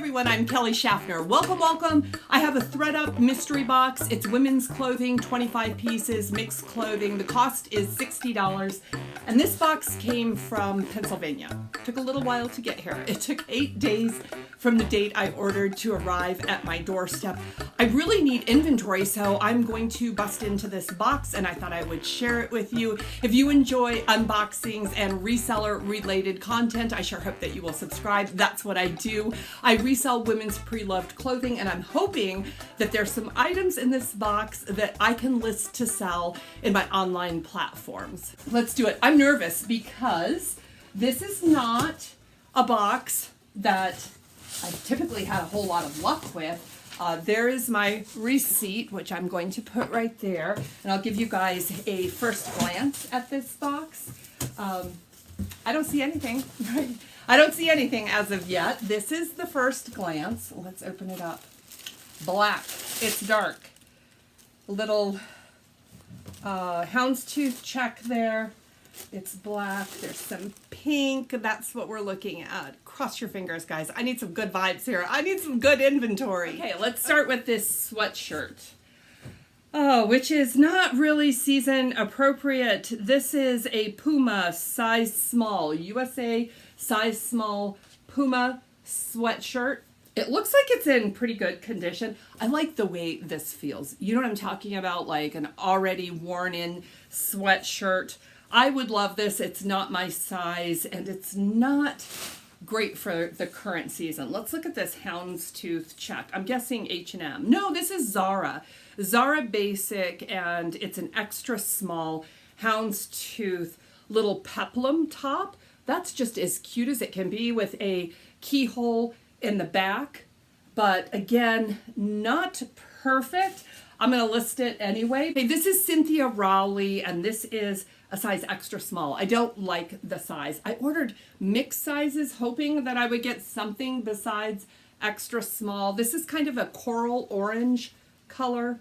everyone, I'm Kelly Schaffner. Welcome, welcome. I have a ThredUp mystery box. It's women's clothing, 25 pieces, mixed clothing. The cost is $60. And this box came from Pennsylvania. Took a little while to get here. It took 8 days from the date I ordered to arrive at my doorstep. I really need inventory, so I'm going to bust into this box and I thought I would share it with you. If you enjoy unboxings and reseller related content, I sure hope that you will subscribe. That's what I do. I resell women's pre-loved clothing, and I'm hoping that there's some items in this box that I can list to sell in my online platforms. Let's do it. I'm nervous because this is not a box that I've typically had a whole lot of luck with. There is my receipt, which I'm going to put right there, and I'll give you guys a first glance at this box. I don't see anything, right? I don't see anything as of yet. This is the first glance. Let's open it up. Black. It's dark. Little houndstooth check there. It's black. There's some pink. That's what we're looking at. Cross your fingers, guys. I need some good vibes here. I need some good inventory. Okay, let's start with this sweatshirt. Oh, which is not really season appropriate. This is a Puma size small, USA size small Puma sweatshirt. It looks like it's in pretty good condition. I like the way this feels. You know what I'm talking about? Like an already worn in sweatshirt. I would love this. It's not my size and it's not great for the current season. Let's look at this houndstooth check. I'm guessing H&M. No, this is Zara. Zara Basic, and it's an extra small houndstooth little peplum top. That's just as cute as it can be with a keyhole in the back. But again, not perfect. I'm going to list it anyway. Okay, this is Cynthia Rowley, and this is a size extra small. I don't like the size. I ordered mixed sizes, hoping that I would get something besides extra small. This is kind of a coral orange color.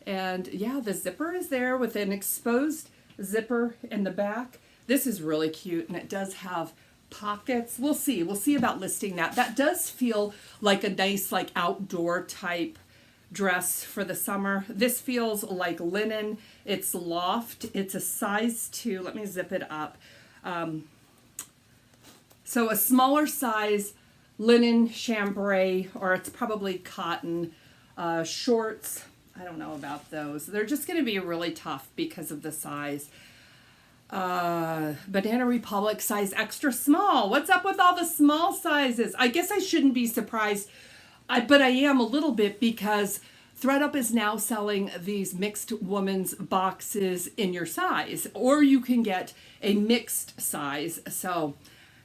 And yeah, the zipper is there with an exposed zipper in the back. This is really cute, and it does have pockets. We'll see. We'll see about listing that. That does feel like a nice, like outdoor type dress for the summer. This feels like linen. It's loft. It's a size 2. Let me zip it up. So a smaller size linen chambray, or it's probably cotton shorts. I don't know about those. They're just going to be really tough because of the size. Banana Republic size extra small. What's up with all the small sizes? I guess I shouldn't be surprised, but I am a little bit, because ThredUp is now selling these mixed women's boxes in your size, or you can get a mixed size. So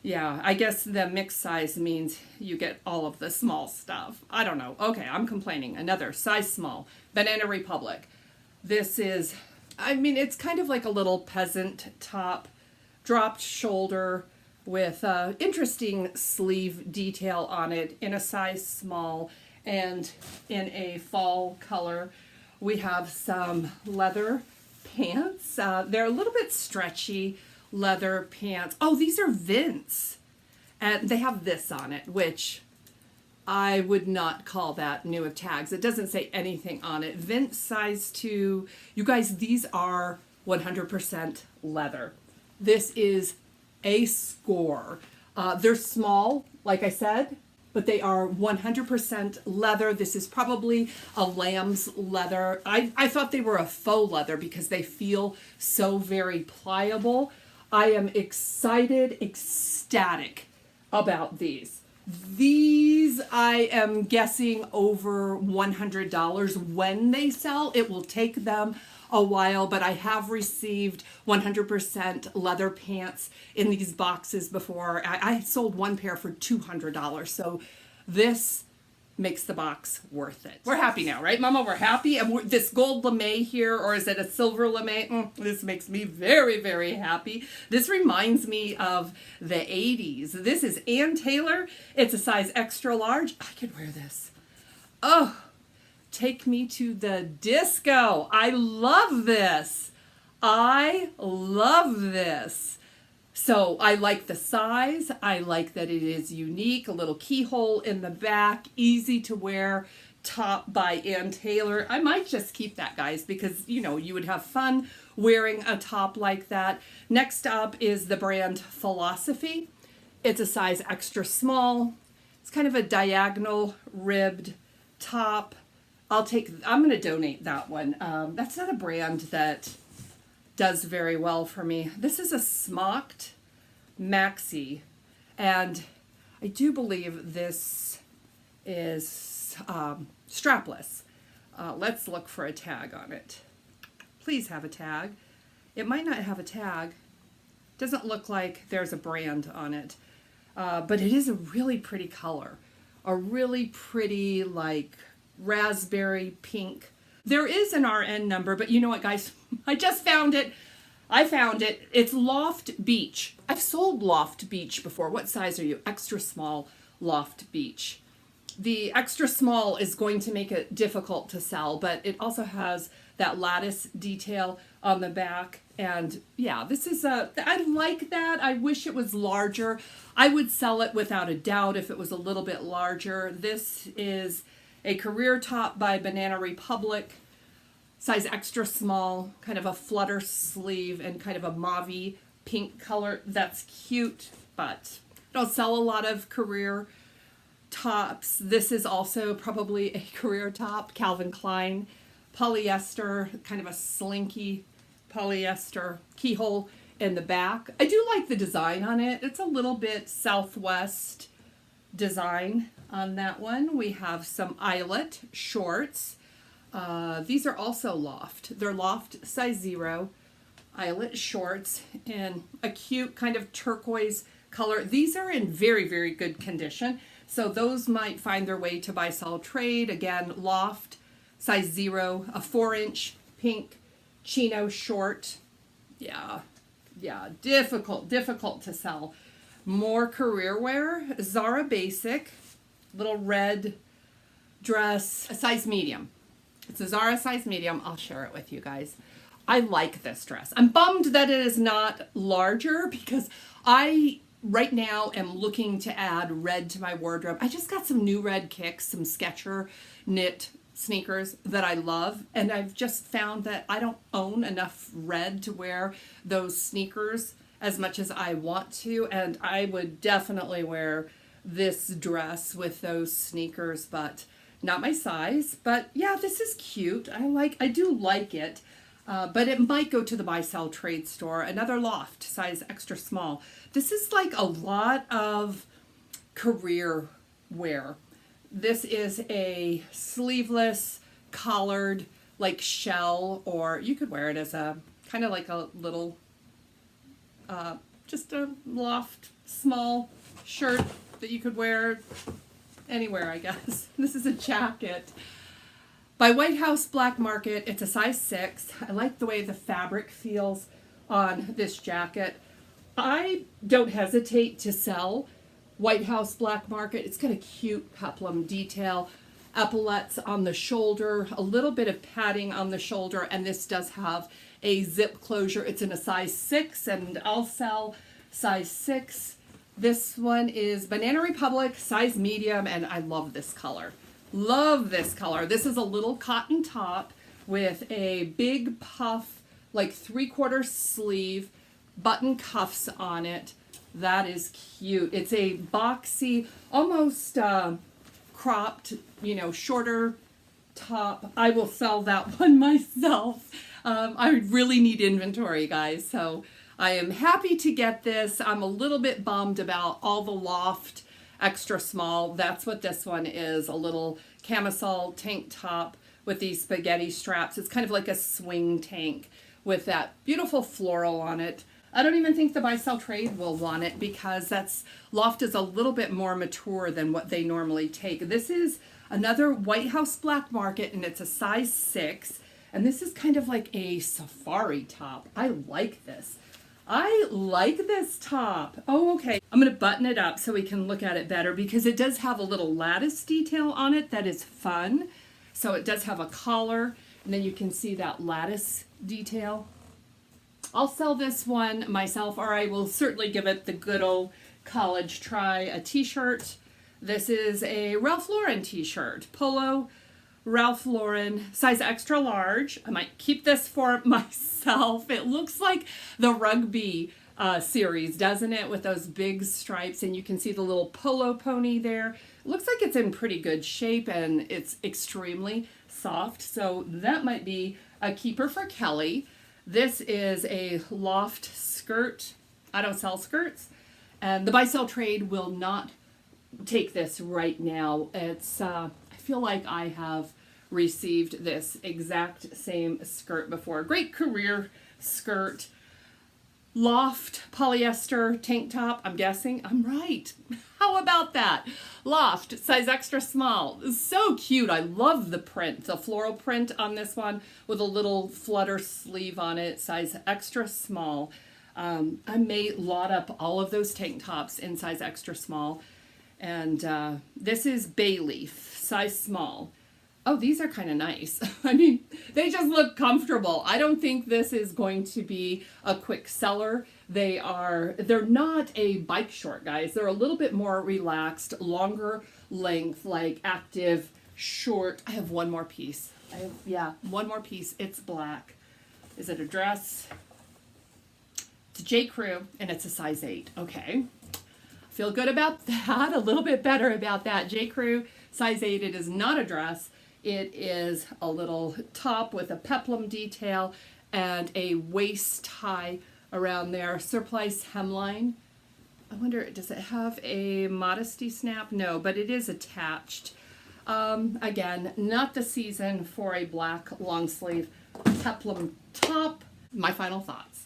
yeah, I guess the mixed size means you get all of the small stuff. I don't know. Okay, I'm complaining. Another size small. Banana Republic. This is, I mean, it's kind of like a little peasant top, dropped shoulder with interesting sleeve detail on it in a size small and in a fall color. We have some leather pants. They're a little bit stretchy leather pants. Oh, these are Vince. And they have this on it, which I would not call that new with tags. It doesn't say anything on it. Vince size 2. You guys, these are 100% leather. This is a score. They're small, like I said, but they are 100% leather. This is probably a lamb's leather. I thought they were a faux leather because they feel so very pliable. I am excited, ecstatic about these. These, I am guessing over $100 when they sell. It will take them a while, but I have received 100% leather pants in these boxes before. I sold one pair for $200, so this makes the box worth it. We're happy now, right, Mama? We're happy. And this gold lame here, or is it a silver lame? This makes me very, very happy. This reminds me of the 80s. This is Ann Taylor. It's a size extra large. I could wear this. Oh, take me to the disco. I love this. I love this. So I like the size. I like that it is unique, a little keyhole in the back, easy to wear, top by Ann Taylor. I might just keep that, guys, because, you know, you would have fun wearing a top like that. Next up is the brand Philosophy. It's a size extra small. It's kind of a diagonal ribbed top. I'm going to donate that one. That's not a brand that does very well for me. This is a smocked maxi, and I do believe this is strapless. Let's look for a tag on it. Please have a tag. It might not have a tag. Doesn't look like there's a brand on it, but it is a really pretty color. A really pretty, like, raspberry pink. There is an RN number, but you know what, guys? I just found it. I found it. It's Loft Beach. I've sold Loft Beach before. What size are you? Extra small Loft Beach. The extra small is going to make it difficult to sell, but it also has that lattice detail on the back. And yeah, this is I like that. I wish it was larger. I would sell it without a doubt if it was a little bit larger. This is a career top by Banana Republic, size extra small, kind of a flutter sleeve and kind of a mauve pink color. That's cute, but I don't sell a lot of career tops. This is also probably a career top, Calvin Klein, polyester, kind of a slinky polyester keyhole in the back. I do like the design on it. It's a little bit Southwest design on that one. We have some eyelet shorts. These are also Loft. They're Loft size 0 eyelet shorts in a cute kind of turquoise color. These are in very, very good condition. So those might find their way to buy, sell, trade. Again, Loft size 0, a 4-inch pink chino short. Yeah, difficult to sell. More career wear, Zara Basic, little red dress, a size medium. It's a Zara size medium. I'll share it with you guys. I like this dress. I'm bummed that it is not larger because I right now am looking to add red to my wardrobe. I just got some new red kicks, some Skechers knit sneakers that I love, and I've just found that I don't own enough red to wear those sneakers as much as I want to, and I would definitely wear this dress with those sneakers, but not my size. But yeah, this is cute. I do like it, but it might go to the buy, sell, trade store. Another Loft, size extra small. This is like a lot of career wear. This is a sleeveless, collared, like shell, or you could wear it as a kind of like a little, just a Loft small shirt that you could wear anywhere, I guess. This is a jacket by White House Black Market. It's a size 6. I like the way the fabric feels on this jacket. I don't hesitate to sell White House Black Market. It's got a cute peplum detail, epaulettes on the shoulder, a little bit of padding on the shoulder, and this does have a zip closure. It's in a size 6, and I'll sell size 6. This one is Banana Republic, size medium, and I love this color. Love this color. This is a little cotton top with a big puff, like 3/4 sleeve, button cuffs on it. That is cute. It's a boxy, almost cropped, shorter top. I will sell that one myself. I really need inventory, guys. So I am happy to get this. I'm a little bit bummed about all the Loft extra small. That's what this one is, a little camisole tank top with these spaghetti straps. It's kind of like a swing tank with that beautiful floral on it. I don't even think the buy, sell, trade will want it because Loft is a little bit more mature than what they normally take. This is another White House Black Market, and it's a size 6. And this is kind of like a safari top. I like this. I like this top. Oh, okay. I'm going to button it up so we can look at it better because it does have a little lattice detail on it that is fun. So it does have a collar, and then you can see that lattice detail I'll sell this one myself, or I will certainly give it the good old college try. A t-shirt. This is a Ralph Lauren t-shirt. Polo, Ralph Lauren, size extra large. I might keep this for myself. It looks like the rugby series, doesn't it? With those big stripes, and you can see the little polo pony there. It looks like it's in pretty good shape, and it's extremely soft. So that might be a keeper for Kelly. This is a loft skirt. I don't sell skirts. And the buy sell trade will not take this right now. It's I feel like I have received this exact same skirt before. Great career skirt. Loft polyester tank top. I'm guessing I'm right. How about that? Loft size extra small. So cute. I love the print, the floral print on this one with a little flutter sleeve on it. Size extra small. I may lot up all of those tank tops in size extra small. And this is bay leaf, size small. Oh, these are kind of nice. I mean, they just look comfortable. I don't think this is going to be a quick seller. They're not a bike short, guys. They're a little bit more relaxed, longer length, like active, short. I have one more piece. One more piece. It's black. Is it a dress? It's a J. Crew, and it's a size 8. Okay. Feel good about that. A little bit better about that. J. Crew, size 8. It is not a dress. It is a little top with a peplum detail and a waist tie around there. Surplice hemline. I wonder, does it have a modesty snap? No, but it is attached. Again, not the season for a black long sleeve peplum top. My final thoughts.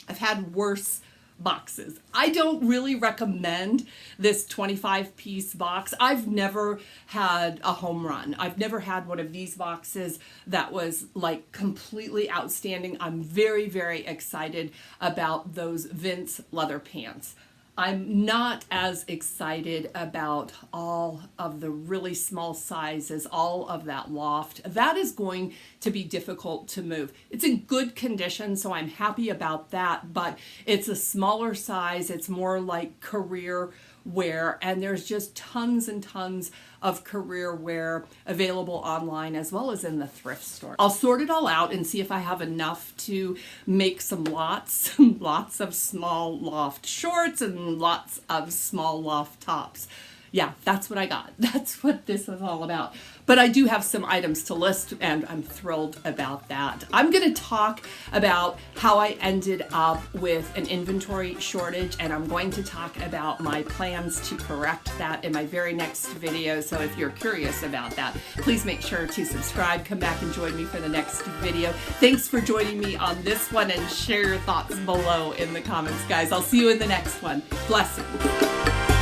I've had worse boxes. I don't really recommend this 25-piece box. I've never had a home run. I've never had one of these boxes that was like completely outstanding. I'm very, very excited about those Vince leather pants. I'm not as excited about all of the really small sizes, all of that loft. That is going to be difficult to move. It's in good condition, so I'm happy about that, but it's a smaller size. It's more like career wear, and there's just tons and tons of career wear available online as well as in the thrift store. I'll sort it all out and see if I have enough to make some lots of small loft shorts and lots of small loft tops. Yeah, that's what I got. That's what this is all about. But I do have some items to list, and I'm thrilled about that. I'm going to talk about how I ended up with an inventory shortage, and I'm going to talk about my plans to correct that in my very next video. So if you're curious about that, please make sure to subscribe. Come back and join me for the next video. Thanks for joining me on this one, and share your thoughts below in the comments, guys. I'll see you in the next one. Blessings.